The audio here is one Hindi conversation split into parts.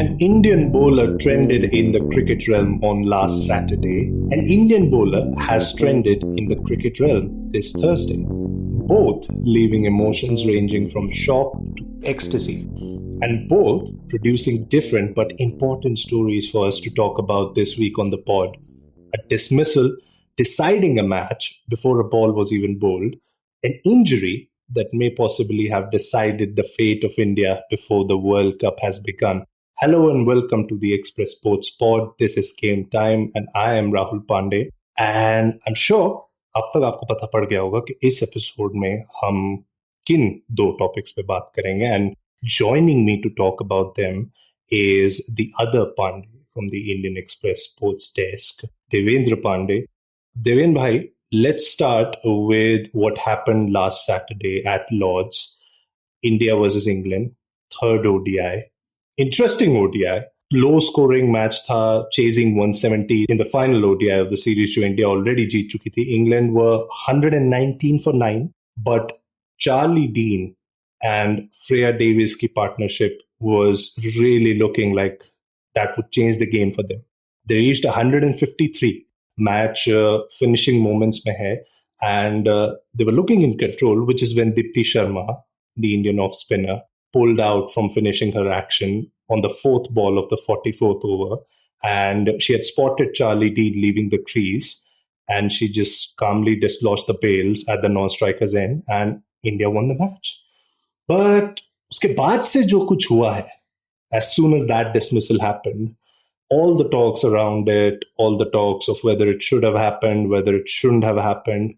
An Indian bowler trended in the cricket realm on last Saturday. An Indian bowler has trended in the cricket realm this Thursday, both leaving emotions ranging from shock to ecstasy, and both producing different but important stories for us to talk about this week on the pod. A dismissal deciding a match before a ball was even bowled, an injury that may possibly have decided the fate of India before the World Cup has begun. Hello and welcome to the Express Sports Pod. This is Game Time and I am Rahul Pandey. And I'm sure अब तक आपको पता पड़ गया होगा कि इस एपिसोड में हम किन दो टॉपिक्स पे बात करेंगे. And joining me to talk about them is the other Pandey from the Indian Express Sports Desk, Devendra Pandey. Devendra bhai, let's start with what happened last Saturday at Lord's. India versus England, third ODI. Interesting ODI. Low-scoring match tha, chasing 170 in the final ODI of the series जो India already जीत चुकी थी. England were 119 for 9, but Charlie Dean and Freya Davis की partnership was really looking like that would change the game for them. They reached 153. Match finishing moments में है, and they were looking in control, which is when Dipti Sharma, the Indian off-spinner, pulled out from finishing her action on the fourth ball of the 44th over, and she had spotted Charlie Dean leaving the crease, and she just calmly dislodged the bails at the non-striker's end, and India won the match. But उसके बाद से जो कुछ हुआ है, as soon as that dismissal happened, all the talks around it, all the talks of whether it should have happened, whether it shouldn't have happened,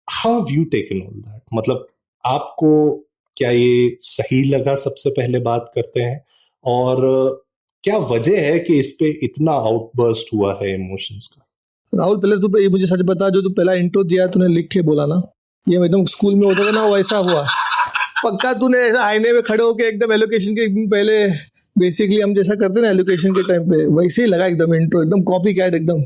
how have you taken all that? मतलब आपको क्या ये सही लगा? सबसे पहले बात करते हैं, और क्या वजह है कि इस पे इतना आउटबर्स्ट हुआ है इमोशंस का? राहुल, पहले तू मुझे सच बता, जो तू पहला इंट्रो दिया तूने लिख के बोला ना, ये एकदम स्कूल में होता था ना, वैसा हुआ पक्का? तूने आईने में खड़े होके एकदम एलोकेशन के एक दिन पहले, बेसिकली हम जैसा करते ना एलोकेशन के टाइम पे, वैसे ही लगा एकदम इंट्रो, एकदम कॉपी कैट एकदम.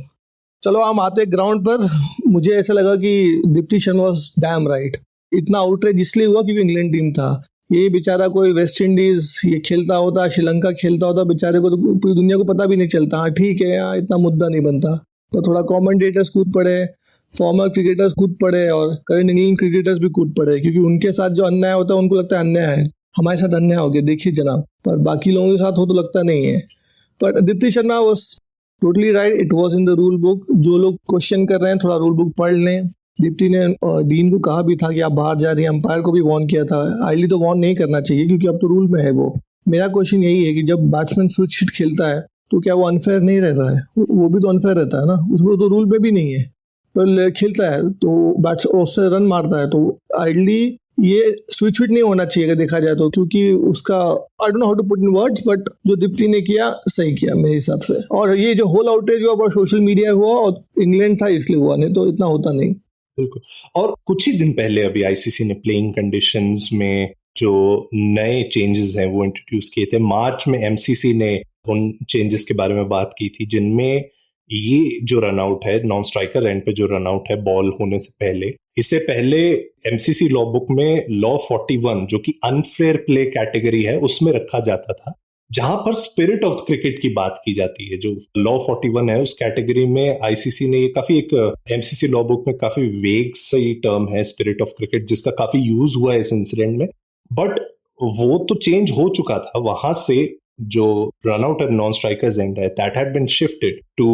चलो हम आते ग्राउंड पर. मुझे ऐसा लगा कि Deepti Sharma was dam right. इतना आउटरेज इसलिए हुआ क्योंकि इंग्लैंड टीम था. ये बेचारा कोई वेस्ट इंडीज ये खेलता होता, श्रीलंका खेलता होता, बेचारे को तो पूरी दुनिया को पता भी नहीं चलता. हाँ ठीक है, यहाँ इतना मुद्दा नहीं बनता. तो थोड़ा कमेंटेटर्स कूद पड़े, फॉर्मर क्रिकेटर्स कूद पड़े, और करंट इंग्लैंड क्रिकेटर्स भी कूद पड़े, क्योंकि उनके साथ जो अन्याय होता है उनको लगता है अन्याय है. हमारे साथ अन्याय हो गया, देखिए जनाब, पर बाकी लोगों के साथ हो तो लगता नहीं है. पर Deepti Sharma was totally right. It was in the rule book. जो लोग क्वेश्चन कर रहे हैं थोड़ा रूल बुक पढ़ लें. दीप्ति ने डीन को कहा भी था कि आप बाहर जा रही हैं, अंपायर को भी वार्न किया था. आईली तो वार्न नहीं करना चाहिए क्योंकि अब तो रूल में है वो. मेरा क्वेश्चन यही है कि जब बैट्समैन स्विच हिट खेलता है तो क्या वो अनफेयर नहीं रहता है? वो भी तो अनफेयर रहता है ना, उसको तो रूल में भी नहीं है. पर खेलता है तो बैट्स उससे रन मारता है, तो आइडली ये स्विच हिट नहीं होना चाहिए अगर देखा जाए तो, क्योंकि उसका I don't know how to put in words, but जो दीप्ति ने किया सही किया मेरे हिसाब से. और ये जो होल आउटेज हुआ सोशल मीडिया हुआ और इंग्लैंड था इसलिए हुआ, नहीं तो इतना होता नहीं. बिल्कुल. और कुछ ही दिन पहले अभी आईसीसी ने प्लेइंग कंडीशंस में जो नए चेंजेस हैं वो इंट्रोड्यूस किए थे. मार्च में एमसीसी ने उन चेंजेस के बारे में बात की थी, जिनमें ये जो रनआउट है, नॉन स्ट्राइकर एंड पे जो रनआउट है बॉल होने से पहले, इससे पहले एमसीसी लॉ बुक में लॉ 41 जो कि अनफेयर प्ले कैटेगरी है उसमें रखा जाता था, जहां पर स्पिरिट ऑफ क्रिकेट की बात की जाती है. जो लॉ 41 है उस कैटेगरी में आईसीसी ने काफी एक एमसीसी लॉ बुक में काफी वेग सही टर्म है स्पिरिट ऑफ क्रिकेट, जिसका काफी यूज हुआ है इस इंसिडेंट में. बट वो तो चेंज हो चुका था. वहां से जो run out end non strikers end है, that had been shifted to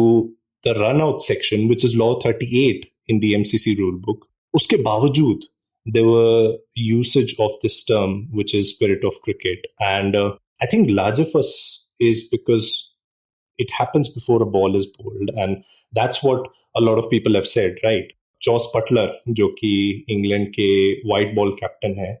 the run out section which is law 38 in the MCC rule book. उसके बावजूद there were usage of this term which is spirit of cricket, and I think larger for us is because it happens before a ball is bowled, and that's what a lot of people have said, right? Joss Butler जो कि इंग्लैंड के वाइट बॉल कैप्टन है,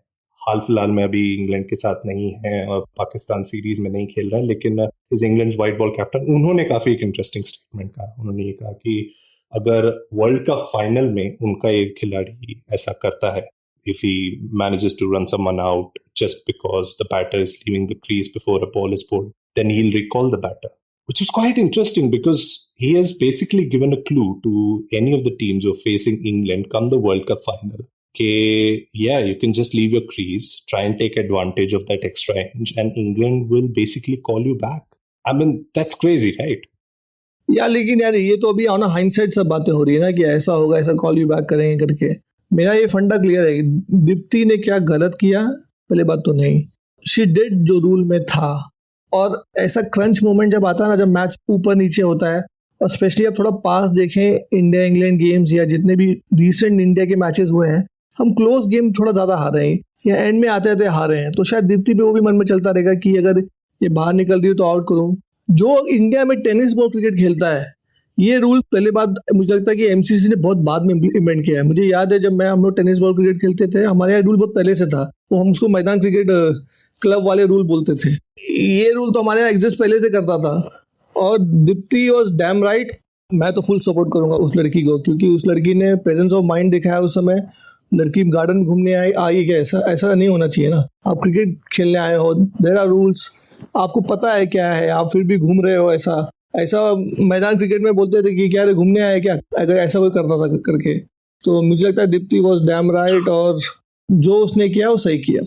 हाल फिलहाल में अभी इंग्लैंड के साथ नहीं है और पाकिस्तान सीरीज में नहीं खेल रहा है, लेकिन is England white ball captain. उन्होंने काफी एक इंटरेस्टिंग स्टेटमेंट कहा. उन्होंने ये कहा कि अगर वर्ल्ड कप फाइनल में उनका एक खिलाड़ी ऐसा करता है, if he manages to run someone out just because the batter is leaving the crease before a ball is bowled, then he'll recall the batter, which is quite interesting because he has basically given a clue to any of the teams who are facing England come the World Cup final कि yeah, you can just leave your crease, try and take advantage of that extra inch, and England will basically call you back. I mean, that's crazy, right? या लेकिन यार ये तो अभी ऑन हाइंडसाइट सब बातें हो रही है ना कि ऐसा होगा, ऐसा कॉल यू बैक करेंगे करके। मेरा ये फंडा क्लियर है, दीप्ति ने क्या गलत किया पहले बात तो नहीं, शी डिड जो रूल में था। और ऐसा क्रंच मोमेंट जब आता है ना, जब मैच ऊपर नीचे होता है, और स्पेशली अब थोड़ा पास देखें इंडिया इंग्लैंड गेम्स या जितने भी रिसेंट इंडिया के मैचेस हुए हैं, हम क्लोज गेम थोड़ा ज़्यादा हार रहे हैं या एंड में आते आते हारे हैं। तो शायद दीप्ति पे वो भी मन में चलता रहेगा कि अगर ये बाहर निकल रही हो तो आउट करूँ। जो इंडिया में टेनिस बॉल क्रिकेट खेलता है, ये रूल पहले बात मुझे लगता है कि एमसीसी ने बहुत बाद में इम्प्लीमेंट किया है। मुझे याद है जब हम लोग टेनिस बॉल क्रिकेट खेलते थे, हमारे यहाँ रूल बहुत पहले से था, वो हम उसको मैदान क्रिकेट क्लब वाले रूल बोलते थे। ये रूल तो हमारे यहाँ एग्जिस्ट पहले से करता था। और दीप्ति वॉज डैम राइट। मैं तो फुल सपोर्ट करूंगा उस लड़की को, क्योंकि उस लड़की ने प्रेजेंस ऑफ माइंड दिखाया उस समय। लड़की गार्डन में घूमने आई क्या, ऐसा नहीं होना चाहिए ना। आप क्रिकेट खेलने आए हो, देयर आर रूल्स, आपको पता है क्या है, आप फिर भी घूम रहे हो। ऐसा मैदान क्रिकेट में बोलते थे कि क्या रे घूमने आए क्या, अगर ऐसा कोई करता था करके। तो मुझे लगता है दीप्ति वॉज डैम राइट, और जो उसने किया वो सही किया।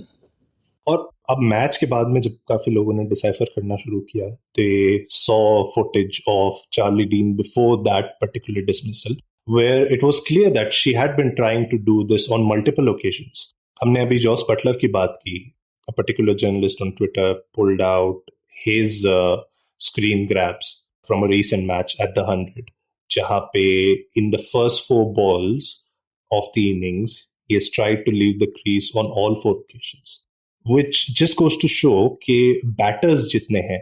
और अब मैच के बाद में जब काफी लोगों ने डिसाइफर करना शुरू किया, they saw footage of Charlie Dean before that particular dismissal, where it was clear that she had been trying to do this on multiple occasions. हमने अभी जॉस बटलर की बात की, a particular journalist on Twitter pulled out his screen grabs from a recent match at the 100, जहाँ पे in the first 4 balls of the innings, he has tried to leave the crease on all 4 occasions, which just goes to show कि batters जितने हैं,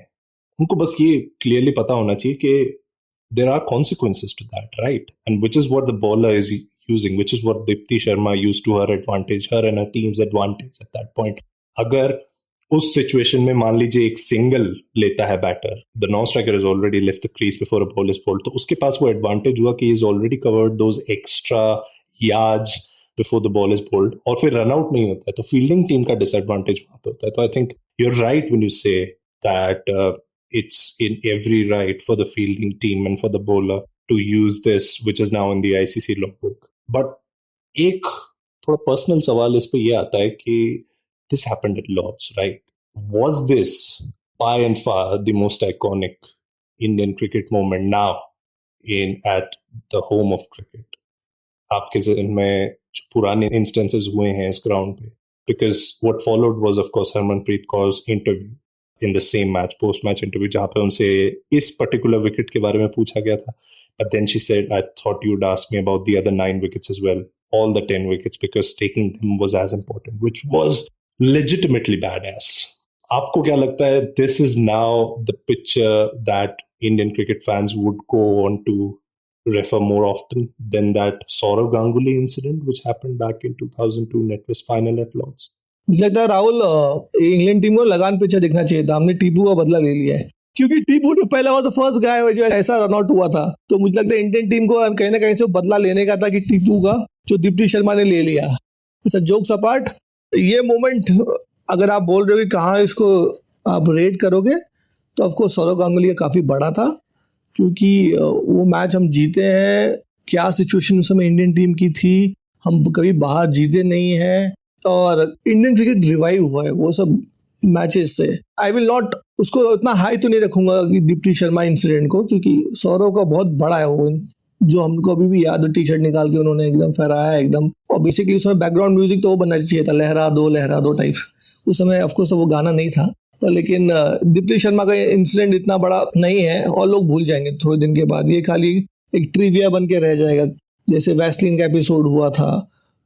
उनको बस ये clearly पता होना चाहिए कि there are consequences to that, right? And which is what the bowler is using, which is what Dipti Sharma used to her advantage, her and her team's advantage at that point. अगर उस सिचुएशन में मान लीजिए एक सिंगल लेता है batter, the non striker is already left the crease before a ball is bowled, तो उसके पास वो एडवांटेज हुआ कि is already covered those extra yards before the ball is bowled, और फिर रन आउट नहीं होता है, तो फील्डिंग टीम का डिसएडवांटेज वहां पे होता है। तो I think you are right when you say that it's in every right for the fielding team and for the bowler to use this which is now in the ICC log book. But एक थोड़ा पर्सनल सवाल इस पे ये आता है कि this happened at Lord's, right? Was this by and far the most iconic Indian cricket moment now at the home of cricket? आपके ज़हन में जो पुराने instances हुए हैं इस ground पे? Because what followed was of course Harmanpreet Kaur's interview in the same match, post-match interview, जहाँ पे उनसे इस particular wicket के बारे में पूछा गया था. But then she said, I thought you'd ask me about the other 9 wickets as well, all the 10 wickets, because taking them was as important, which was legitimately badass. आपको क्या लगता है, this is now the picture that Indian cricket fans would go on to refer more often than that Saurav Ganguly incident which happened back in 2002 NetWest final at Lord's? मुझे लगता है राहुल, इंग्लैंड टीम को लगान पिक्चर देखना चाहिए था। हमने टीपू का बदला ले लिया है, क्योंकि टीपू जो पहला वो तो फर्स्ट गाय जो ऐसा रन आउट हुआ था। तो मुझे लगता है इंडियन टीम को कहीं ना कहीं से बदला लेने का था कि टीपू का जो दीप्ति शर्मा ने ले लिया। अच्छा, जोक्स अपार्ट, ये मोमेंट अगर आप बोल रहे हो कि कहाँ इसको आप रेट करोगे, तो ऑफकोर्स सौरव गांगुली का काफ़ी बड़ा था, क्योंकि वो मैच हम जीते हैं। क्या सिचुएशन उस समय इंडियन टीम की थी, हम कभी बाहर जीते नहीं हैं, और इंडियन क्रिकेट रिवाइव हुआ है वो सब मैचेस से। आई विल नॉट उसको उतना हाई तो नहीं रखूंगा कि दीप्ति शर्मा इंसिडेंट को, क्योंकि सौरव का बहुत बड़ा है वो, जो हमको अभी भी याद है, टी शर्ट निकाल के उन्होंने एकदम फहराया एकदम। और बेसिकली उसमें बैकग्राउंड म्यूजिक तो वो बनना चाहिए था, लहरा दो टाइप। उस समय ऑफकोर्स तो वो गाना नहीं था, लेकिन दीप्ति शर्मा का इंसिडेंट इतना बड़ा नहीं है, और लोग भूल जाएंगे थोड़े दिन के बाद। ये खाली एक ट्रिविया बन के रह जाएगा, जैसे वैसलिन का एपिसोड हुआ था,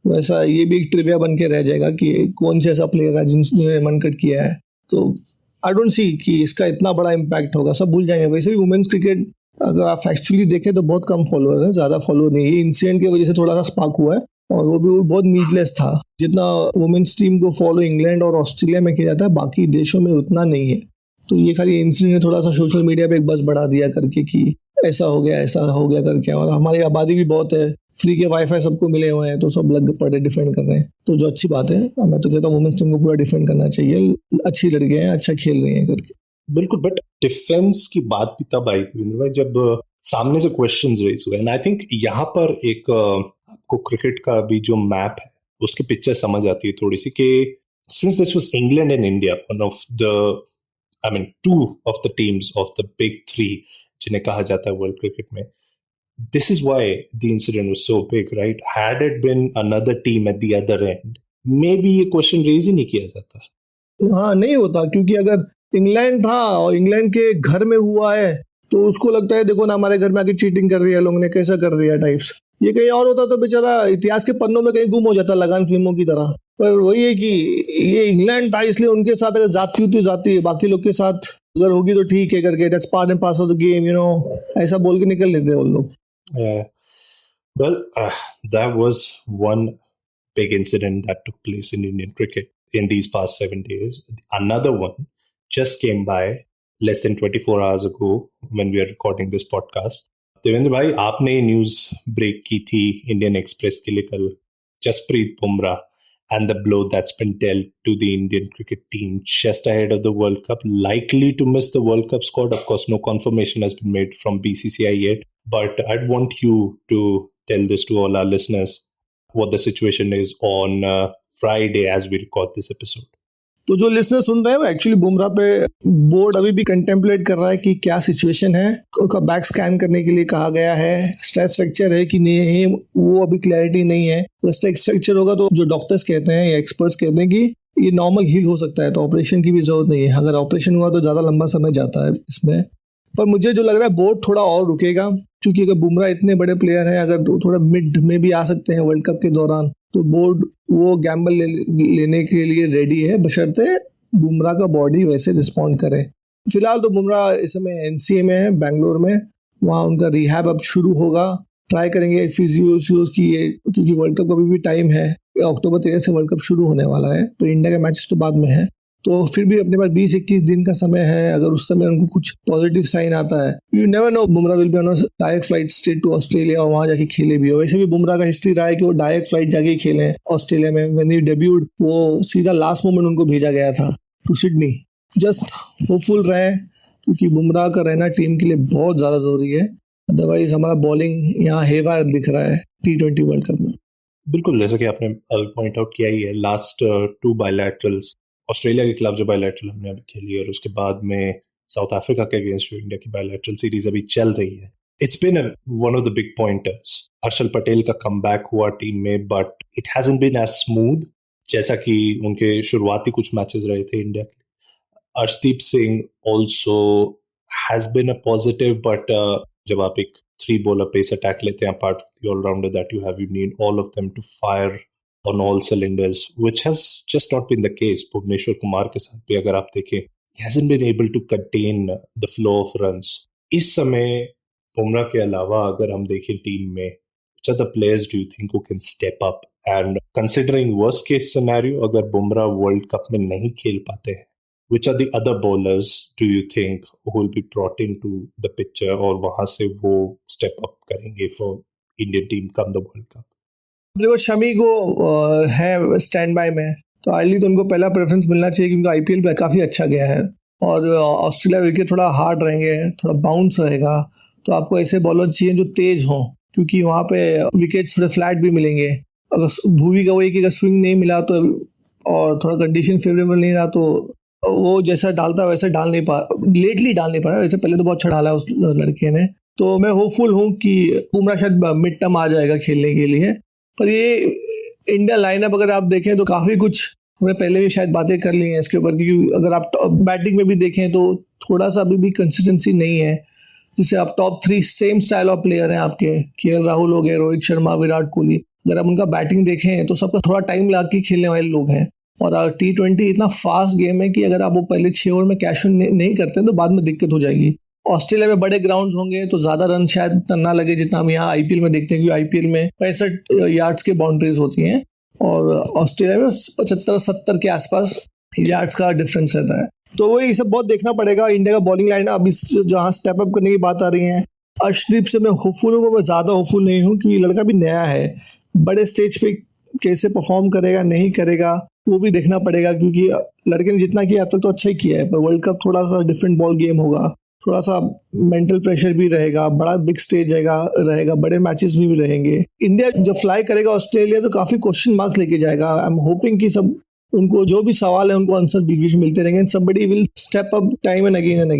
वैसा ये भी एक ट्रिविया बन के रह जाएगा कि कौन से ऐसा प्लेयर है जिन्होंने मन कट किया है। तो आई डोंट सी कि इसका इतना बड़ा इम्पैक्ट होगा, सब भूल जाएंगे। वैसे भी वुमेन्स क्रिकेट अगर आप एक्चुअली देखें तो बहुत कम फॉलोअर है, ज़्यादा फॉलोअर नहीं है। इंसिडेंट की वजह से थोड़ा सा स्पार्क हुआ है, और वो भी बहुत नीडलेस था। जितना वुमेन्स टीम को फॉलो इंग्लैंड और ऑस्ट्रेलिया में किया जाता है, बाकी देशों में उतना नहीं है। तो ये खाली इंसिडेंट ने थोड़ा सा सोशल मीडिया पे एक बस बढ़ा दिया करके कि ऐसा हो गया करके। और हमारी आबादी भी बहुत है, फ्री के वाईफाई सबको मिले हुए हैं, तो सब लग पड़े डिफेंड कर रहे हैं, तो जो अच्छी बात है। मैं तो कहता हूँ वुमेन्स टीम को पूरा डिफेंड करना चाहिए, अच्छी लड़के हैं, अच्छा खेल रही हैं करके। बिल्कुल, बट डिफेंस की बात भी तब आई थी भाई जब सामने से क्वेश्चंस रेज हुए। एंड आई थिंक यहाँ पर एक आपको क्रिकेट का भी जो मैप है उसके पिक्चर समझ आती है थोड़ी सी कि since this was England and India, one of the, I mean, two of the teams of the big three जिन्हें कहा जाता है वर्ल्ड क्रिकेट में, this is why the incident was so big, right? Had it been another team at the other end, maybe ये क्वेश्चन रेज ही नहीं किया जाता. हाँ, नहीं होता, क्योंकि अगर इंग्लैंड था और इंग्लैंड के घर में हुआ है तो उसको लगता है देखो ना हमारे घर में आके चीटिंग कर रही है, लोगों ने कैसा कर दिया टाइप्स. ये कहीं और होता तो बेचारा इतिहास के पन्नों में कहीं गुम हो जाता लगान फिल्मों की तरह. पर वही है कि ये इंग्लैंड था, इसलिए उनके साथ अगर जाती होती जाती है, बाकी लोग के साथ अगर होगी तो ठीक है करके, that's part and parcel of the game, you know, ऐसा बोल के निकल लेते हैं वो लोग. Well, that was one big incident that took place in Indian cricket in these past 7 days. Another one just came by less than 24 hours ago when we are recording this podcast. Devendra भाई, आपने ये न्यूज ब्रेक की थी इंडियन एक्सप्रेस के लिए कल, Jasprit Bumrah and the blow that's been dealt to the Indian cricket team just ahead of the World Cup, likely to miss the World Cup squad. Of course, no confirmation has been made from BCCI yet, but I'd want you to tell this to all our listeners, what the situation is on Friday as we record this episode. तो जो लिसनर सुन रहे हैं वो एक्चुअली बुमराह पे बोर्ड अभी भी कंटेम्पलेट कर रहा है कि क्या सिचुएशन है. उनका बैक स्कैन करने के लिए कहा गया है. स्ट्रेस फ्रैक्चर है कि नहीं है वो अभी क्लैरिटी नहीं है. अगर स्ट्रेस फ्रैक्चर होगा तो जो डॉक्टर्स कहते हैं या एक्सपर्ट्स कहते हैं कि ये नॉर्मल हील हो सकता है, तो ऑपरेशन की भी जरूरत नहीं है. अगर ऑपरेशन हुआ तो ज़्यादा लंबा समय जाता है इसमें. पर मुझे जो लग रहा है बोर्ड थोड़ा और रुकेगा, क्योंकि अगर बुमराह इतने बड़े प्लेयर हैं, अगर थोड़ा मिड में भी आ सकते हैं वर्ल्ड कप के दौरान, तो बोर्ड वो गैम्बल लेने के लिए रेडी है, बशर्ते बुमराह का बॉडी वैसे रिस्पॉन्ड करे. फिलहाल तो बुमराह इस समय एनसीए में है, बेंगलोर में. वहाँ उनका रिहैब अब शुरू होगा. ट्राई करेंगे फिजियोज की, क्योंकि वर्ल्ड कप का भी टाइम है. अक्टूबर 13 से वर्ल्ड कप शुरू होने वाला है, तो इंडिया के मैचेस तो बाद में है, तो फिर भी अपने पास 20-21 दिन का समय है. अगर उस समय उनको कुछ पॉजिटिव साइन आता है, you never know, Bumrah will be on direct flight straight to Australia और वहाँ जाके खेले भी हो. वैसे भी बुमराह का हिस्ट्री रहा है कि वो डायरेक्ट फ्लाइट जाके खेले ऑस्ट्रेलिया में. व्हेन ही डेब्यूड, वो सीधा लास्ट मोमेंट उनको भेजा गया था टू सिडनी. जस्ट होपफुल रहे, क्योंकि बुमराह का रहना टीम के लिए बहुत ज़्यादा जरूरी है. अदरवाइज हमारा बॉलिंग यहाँ हेवायर दिख रहा है T20 वर्ल्ड कप में. बिल्कुल, जैसे कि आपने पॉइंट आउट किया ही है, लास्ट 2 बायलैटरल्स, ऑस्ट्रेलिया के खिलाफ जो बायलैटरल हमने अभी खेली और उसके बाद में साउथ अफ्रीका के अगेंस्ट जो इंडिया की बायलैटरल सीरीज अभी चल रही है, it's been one of the big pointers. Harshal Patel का कमबैक हुआ टीम में, but it hasn't been as smooth जैसा कि उनके शुरुआती कुछ मैचेस रहे थे इंडिया के. Arshdeep Singh also has been a positive, but जब आप एक 3 बॉलर पेस अटैक लेते हैं, apart from the allrounder that you have, you need all of them to fire on all cylinders, which has just not been the case. Bhuvneshwar Kumar के साथ भी अगर आप देखें, he hasn't been able to contain the flow of runs. इस समय बुमराह के अलावा अगर हम देखें टीम में, which are the players do you think who can step up? And considering worst case scenario, अगर बुमराह वर्ल्ड कप में नहीं खेल पाते हैं, which are the other bowlers do you think who will be brought into the picture और वहां से वो step up करेंगे for Indian team come the World Cup? देखो, शमी को है स्टैंड बाय में, तो आइडली तो उनको पहला प्रेफरेंस मिलना चाहिए, क्योंकि आईपीएल पे काफ़ी अच्छा गया है. और ऑस्ट्रेलिया विकेट थोड़ा हार्ड रहेंगे, थोड़ा बाउंस रहेगा, तो आपको ऐसे बॉलर चाहिए जो तेज हों, क्योंकि वहाँ पे विकेट थोड़े फ्लैट भी मिलेंगे. अगर भूवी का वही कि अगर स्विंग नहीं मिला तो, और थोड़ा कंडीशन फेवरेबल नहीं रहा, तो वो जैसा डालता है वैसे डाल नहीं पा, लेटली डाल नहीं पा रहा. वैसे पहले तो बहुत अच्छा डाला उस लड़के ने. तो मैं होपफुल हूँ कि बुमराह शायद मिड टर्म आ जाएगा खेलने के लिए. पर ये इंडिया लाइनअप अगर आप देखें तो काफ़ी कुछ हमने पहले भी शायद बातें कर ली हैं इसके ऊपर, क्योंकि अगर आप बैटिंग में भी देखें तो थोड़ा सा अभी भी कंसिस्टेंसी नहीं है. जिससे आप top 3 same style of player हैं आपके, केएल राहुल हो गए, रोहित शर्मा, विराट कोहली. अगर आप उनका बैटिंग देखें तो सबका थोड़ा टाइम लगा के खेलने वाले लोग हैं. और T20 इतना फास्ट गेम है कि अगर आप वो पहले 6 ओवर में कैश नहीं करते तो बाद में दिक्कत हो जाएगी. ऑस्ट्रेलिया में बड़े ग्राउंड्स होंगे तो ज़्यादा रन शायद ना लगे जितना हम यहाँ आईपीएल में देखते हैं, क्योंकि आईपीएल में 65 यार्ड्स के बाउंड्रीज होती हैं और ऑस्ट्रेलिया में 75-70 के आसपास यार्ड्स का डिफरेंस रहता है. तो वही सब बहुत देखना पड़ेगा. इंडिया का बॉलिंग लाइन अभी जहाँ स्टेप अप करने की बात आ रही है, अर्शदीप से मैं होपफुल हूँ, मैं ज़्यादा होपफुल नहीं हूँ, क्योंकि लड़का भी नया है. बड़े स्टेज पे कैसे परफॉर्म करेगा नहीं करेगा वो भी देखना पड़ेगा, क्योंकि लड़के ने जितना किया अब तक तो अच्छा ही किया है, पर वर्ल्ड कप थोड़ा सा डिफरेंट बॉल गेम होगा, थोड़ा सा मेंटल प्रेशर भी रहेगा, बड़ा बिग स्टेज रहेगा, बड़े मैचेस भी रहेंगे। इंडिया जब फ्लाई करेगा ऑस्ट्रेलिया तो काफी क्वेश्चन मार्क्स लेके जाएगा। आई एम होपिंग कि सब उनको जो भी सवाल है उनको आंसर बीच बीच मिलते रहेंगे। Somebody will step up time and again.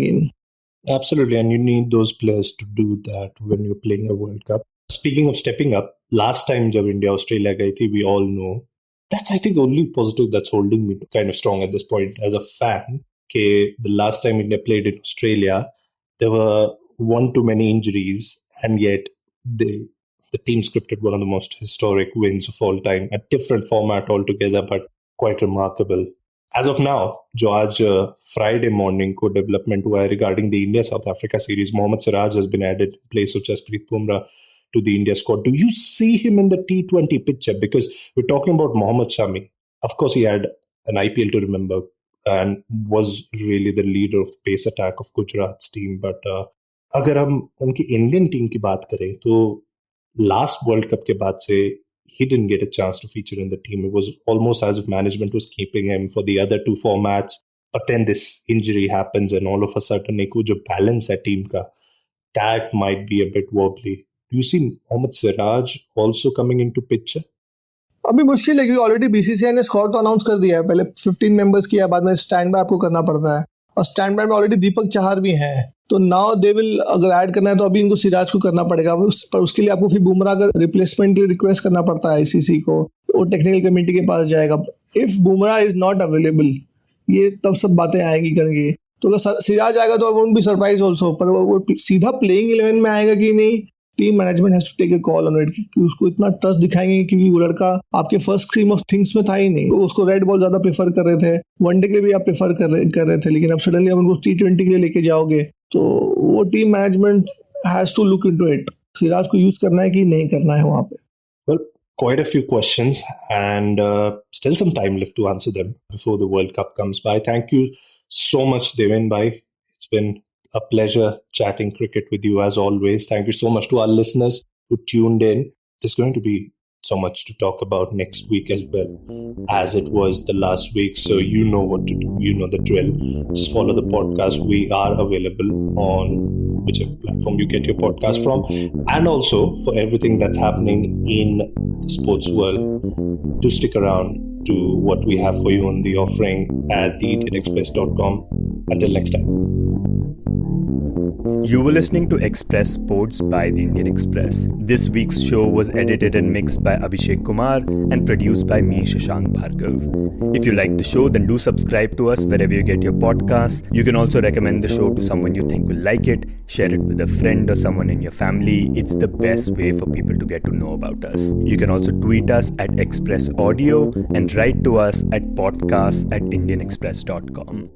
Absolutely, and you need those players to do that when you're playing a World Cup. Speaking of stepping up, last time जब India Australia गई थी, we all know that's I think only positive that's holding me kind of strong at this point as a fan. Okay, the last time India played in Australia, there were one too many injuries, and yet the team scripted one of the most historic wins of all time. A different format altogether, but quite remarkable. As of now, जो आज Friday morning को development हुआ है regarding the India-South Africa series, Mohammad Siraj has been added in place of Jasprit Bumrah to the India squad. Do you see him in the T20 picture? Because we're talking about Mohammad Shami. Of course, he had an IPL to remember and was really the leader of the pace attack of Gujarat's team. But अगर हम उनकी Indian team की बात करें तो last World Cup के बाद से he didn't get a chance to feature in the team. It was almost as if management was keeping him for the other two formats. But then this injury happens and all of a sudden एक वो जो balance है team का, that might be a bit wobbly. Do you see Mohammad Siraj also coming into picture? अभी मुश्किल है क्योंकि ऑलरेडी बीसीसीआई ने स्क्वाड तो अनाउंस कर दिया है। पहले 15 मेंबर्स किया, बाद में स्टैंड बाय आपको करना पड़ता है, और स्टैंड बाय में ऑलरेडी दीपक चाहर भी हैं। तो नाउ दे विल, अगर ऐड करना है तो अभी इनको सिराज को करना पड़ेगा, पर उसके लिए आपको फिर बुमराह का रिप्लेसमेंट के लिए रिक्वेस्ट करना पड़ता है आईसीसी को, वो टेक्निकल कमेटी के पास जाएगा। If Bumrah is not available, ये तब सब बातें आएंगी करेंगे। तो अगर सिराज आएगा तो वोंट बी सरप्राइज ऑल्सो, पर वो सीधा प्लेइंग 11 में आएगा कि नहीं, team management has to take a call on it कि उसको इतना ट्रस्ट दिखाएंगे, क्योंकि वो लड़का आपके फर्स्ट स्कीम ऑफ थिंग्स में था ही नहीं। तो उसको रेड बॉल ज्यादा प्रेफर कर रहे थे, वनडे के लिए भी आप प्रेफर कर रहे थे, लेकिन अब सडनली आप उनको T20 के लिए लेके जाओगे तो वो team management has to look into it, Siraj को यूज करना है कि नहीं करना है वहां पे। Well, quite a few questions and still some time left to answer them before the World Cup comes by. Thank you so much, Devin bhai. It's been a pleasure chatting cricket with you as always. Thank you so much to our listeners who tuned in. There's going to be so much to talk about next week as well, as it was the last week. So you know what to do. You know the drill. Just follow the podcast. We are available on whichever platform you get your podcast from. And also for everything that's happening in the sports world, do stick around to what we have for you on the offering at theindianexpress.com. Until next time. You were listening to Express Sports by The Indian Express. This week's show was edited and mixed by Abhishek Kumar and produced by me, Shashank Bhargav. If you like the show, then do subscribe to us wherever you get your podcasts. You can also recommend the show to someone you think will like it. Share it with a friend or someone in your family. It's the best way for people to get to know about us. You can also tweet us at Express Audio and write to us at podcasts@indianexpress.com.